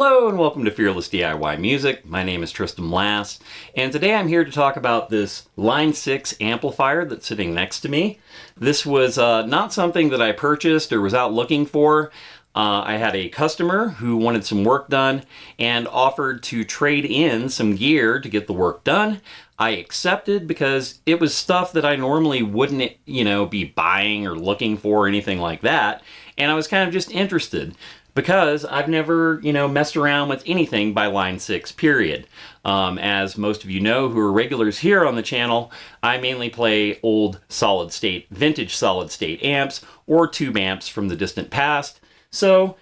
Hello and welcome to Fearless DIY Music. My name is Tristan Lass, and today I'm here to talk about this Line 6 amplifier that's sitting next to me. This was not something that I purchased or was out looking for. I had a customer who wanted some work done and offered to trade in some gear to get the work done. I accepted because it was stuff that I normally wouldn't, be buying or looking for or anything like that. And I was kind of just interested because I've never, messed around with anything by Line 6, period. As most of you know who are regulars here on the channel, I mainly play old vintage solid state amps or tube amps from the distant past. So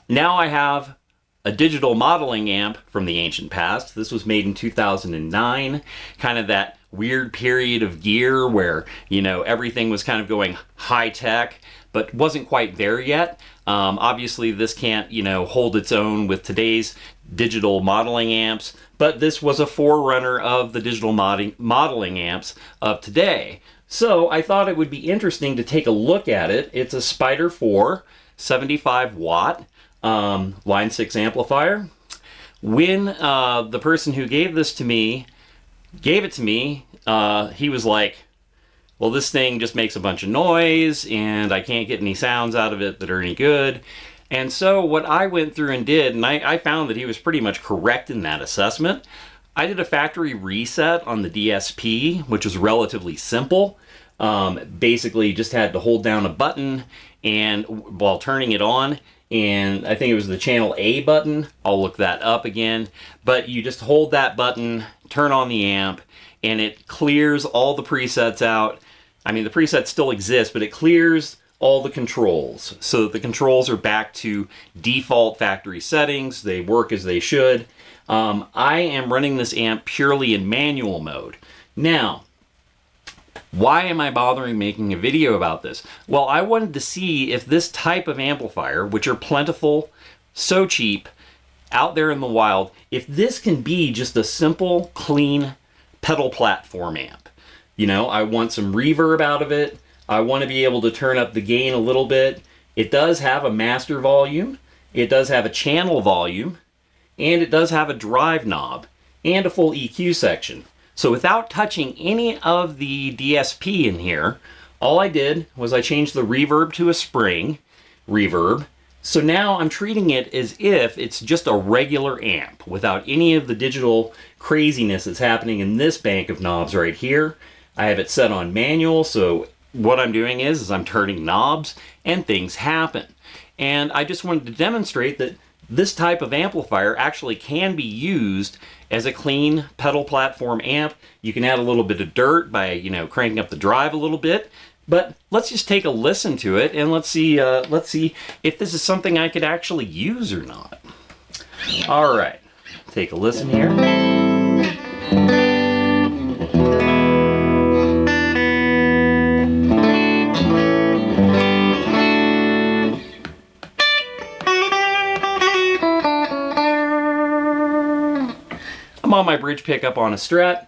now I have a digital modeling amp from the ancient past. This was made in 2009, kind of that weird period of gear where, everything was kind of going high tech, but wasn't quite there yet. Obviously this can't, hold its own with today's digital modeling amps, but this was a forerunner of the digital modeling amps of today. So I thought it would be interesting to take a look at it. It's a Spider 4 75 watt Line 6 amplifier. When the person who gave it to me, he was like, well, this thing just makes a bunch of noise and I can't get any sounds out of it that are any good. And so what I went through and did, and I found that he was pretty much correct in that assessment. I did a factory reset on the DSP, which was relatively simple. Basically just had to hold down a button and while turning it on, and I think it was the channel A button. I'll look that up again. But you just hold that button, turn on the amp, and it clears all the presets out. I mean, the presets still exist, but it clears all the controls so that the controls are back to default factory settings. They work as they should. I am running this amp purely in manual mode. Now, why am I bothering making a video about this? Well, I wanted to see if this type of amplifier, which are plentiful, so cheap, out there in the wild, if this can be just a simple, clean pedal platform amp. I want some reverb out of it. I want to be able to turn up the gain a little bit. It does have a master volume. It does have a channel volume. And it does have a drive knob and a full EQ section. So without touching any of the DSP in here, all I did was I changed the reverb to a spring reverb. So now I'm treating it as if it's just a regular amp without any of the digital craziness that's happening in this bank of knobs right here. I have it set on manual, so what I'm doing is I'm turning knobs and things happen. And I just wanted to demonstrate that this type of amplifier actually can be used as a clean pedal platform amp. You can add a little bit of dirt by, cranking up the drive a little bit. But let's just take a listen to it and let's see if this is something I could actually use or not. All right, take a listen here. I'm on my bridge pickup on a Strat.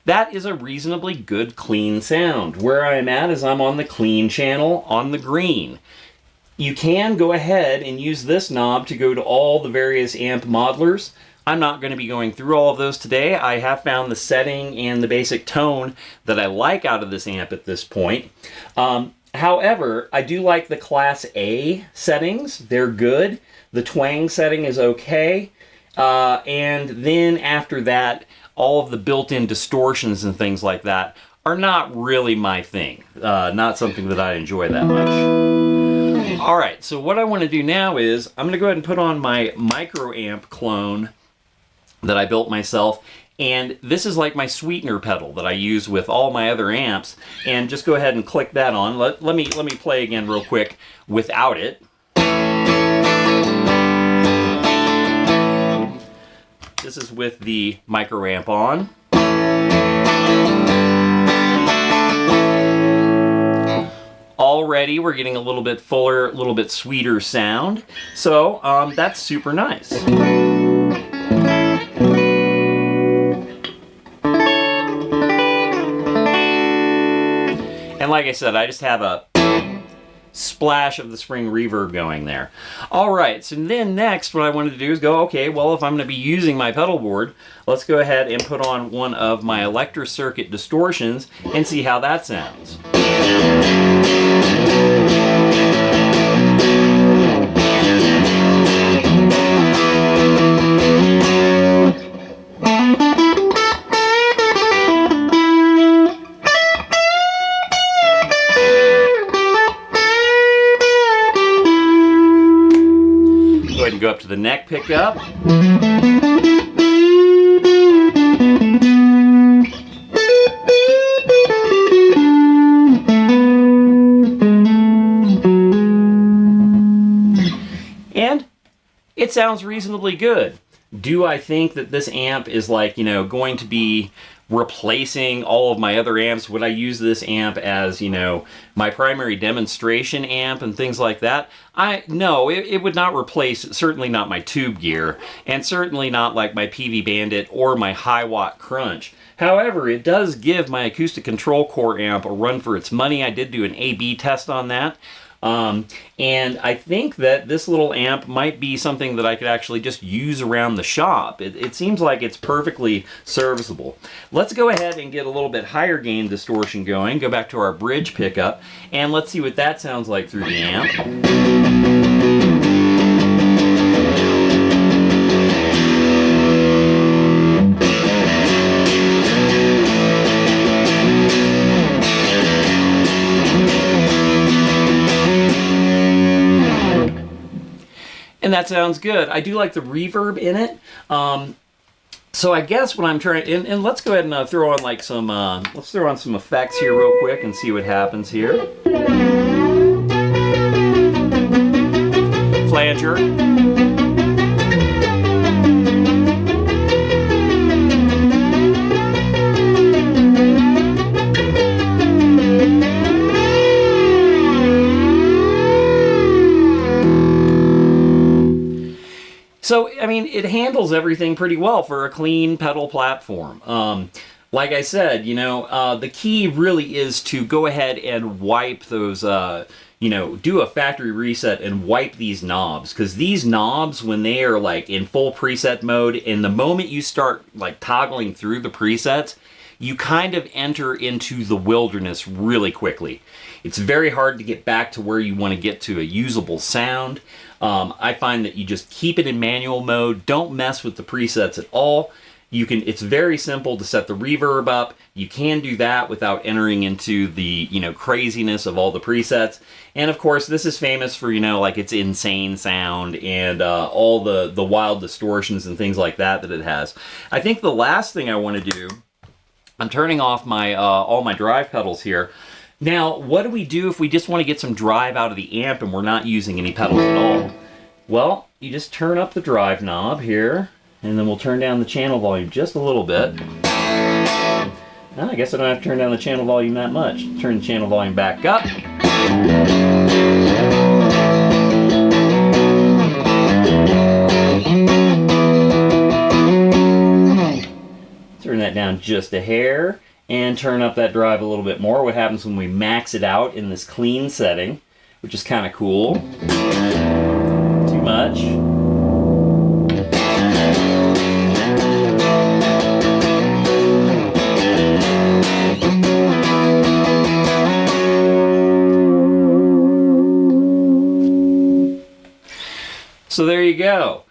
That is a reasonably good clean sound. Where I'm at is I'm on the clean channel on the green. You can go ahead and use this knob to go to all the various amp modelers. I'm not going to be going through all of those today. I have found the setting and the basic tone that I like out of this amp at this point. However, I do like the Class A settings. They're good. The twang setting is okay. And then after that, all of the built-in distortions and things like that are not really my thing. Not something that I enjoy that much. All right, so what I want to do now is I'm going to go ahead and put on my micro amp clone that I built myself. And this is like my sweetener pedal that I use with all my other amps. And just go ahead and click that on. Let me play again real quick without it. This is with the micro amp on. Already we're getting a little bit fuller, a little bit sweeter sound. So that's super nice. And like I said, I just have a splash of the spring reverb going there. All right, so then next what I wanted to do is go, okay, well, if I'm going to be using my pedal board, let's go ahead and put on one of my electric circuit distortions and see how that sounds. Go ahead and go up to the neck pickup. And it sounds reasonably good. Do I think that this amp is like, going to be replacing all of my other amps? Would I use this amp as, my primary demonstration amp and things like that? No, it would not replace, certainly not my tube gear, and certainly not like my PV Bandit or my high watt Crunch. However, it does give my acoustic control core amp a run for its money. I did do an A/B test on that. And I think that this little amp might be something that I could actually just use around the shop. It seems like it's perfectly serviceable. Let's go ahead and get a little bit higher gain distortion going. Go back to our bridge pickup, and let's see what that sounds like through the amp. And that sounds good. I do like the reverb in it. So I guess what I'm trying, and let's go ahead and throw on like some, let's throw on some effects here real quick and see what happens here. Flanger. So, I mean, it handles everything pretty well for a clean pedal platform. Like I said, the key really is to go ahead and wipe those, do a factory reset and wipe these knobs. Because these knobs, when they are like in full preset mode, and the moment you start like toggling through the presets, you kind of enter into the wilderness really quickly. It's very hard to get back to where you want to get to a usable sound. I find that you just keep it in manual mode. Don't mess with the presets at all. It's very simple to set the reverb up. You can do that without entering into the, craziness of all the presets. And of course, this is famous for, like its insane sound and all the wild distortions and things like that it has. I think the last thing I want to do, I'm turning off my all my drive pedals here. Now, what do we do if we just want to get some drive out of the amp and we're not using any pedals at all? Well, you just turn up the drive knob here, and then we'll turn down the channel volume just a little bit. I guess I don't have to turn down the channel volume that much. Turn the channel volume back up. Turn that down just a hair. And turn up that drive a little bit more. What happens when we max it out in this clean setting, which is kind of cool. Too much. So there you go.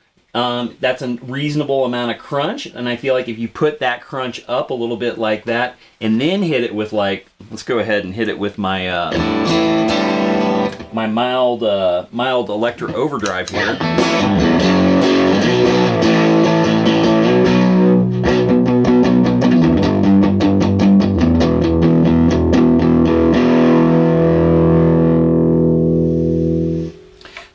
That's a reasonable amount of crunch, and I feel like if you put that crunch up a little bit like that, and then hit it with let's go ahead and hit it with my my mild electro overdrive here.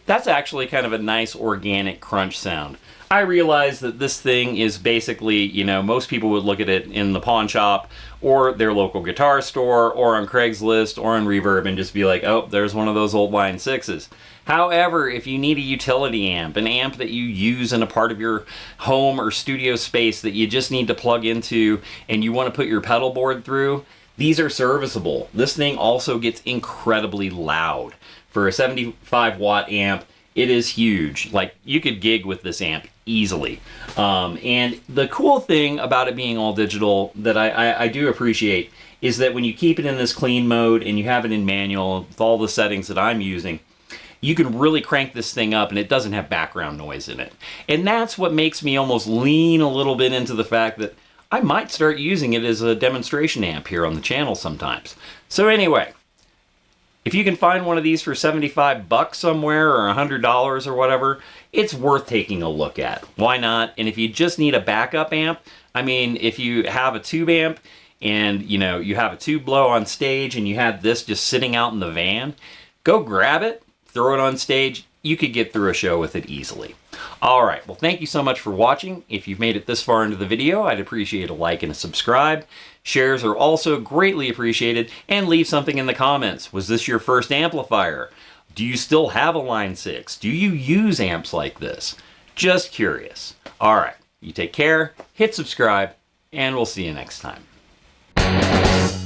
That's actually kind of a nice organic crunch sound. I realize that this thing is basically, most people would look at it in the pawn shop or their local guitar store or on Craigslist or on Reverb and just be like, oh, there's one of those old Line 6s. However, if you need a utility amp, an amp that you use in a part of your home or studio space that you just need to plug into and you want to put your pedal board through, these are serviceable. This thing also gets incredibly loud. for a 75 watt amp, it is huge. Like, you could gig with this amp easily. And the cool thing about it being all digital that I do appreciate is that when you keep it in this clean mode and you have it in manual with all the settings that I'm using, you can really crank this thing up and it doesn't have background noise in it. And that's what makes me almost lean a little bit into the fact that I might start using it as a demonstration amp here on the channel sometimes. So anyway, if you can find one of these for 75 bucks somewhere or $100 or whatever, it's worth taking a look at. Why not? And if you just need a backup amp, I mean, if you have a tube amp and you have a tube blow on stage and you had this just sitting out in the van, go grab it, throw it on stage. You could get through a show with it easily. All right, well, thank you so much for watching. If you've made it this far into the video, I'd appreciate a like and a subscribe. Shares are also greatly appreciated, and leave something in the comments. Was this your first amplifier? Do you still have a Line 6? Do you use amps like this? Just curious. All right, you take care, hit subscribe, and we'll see you next time.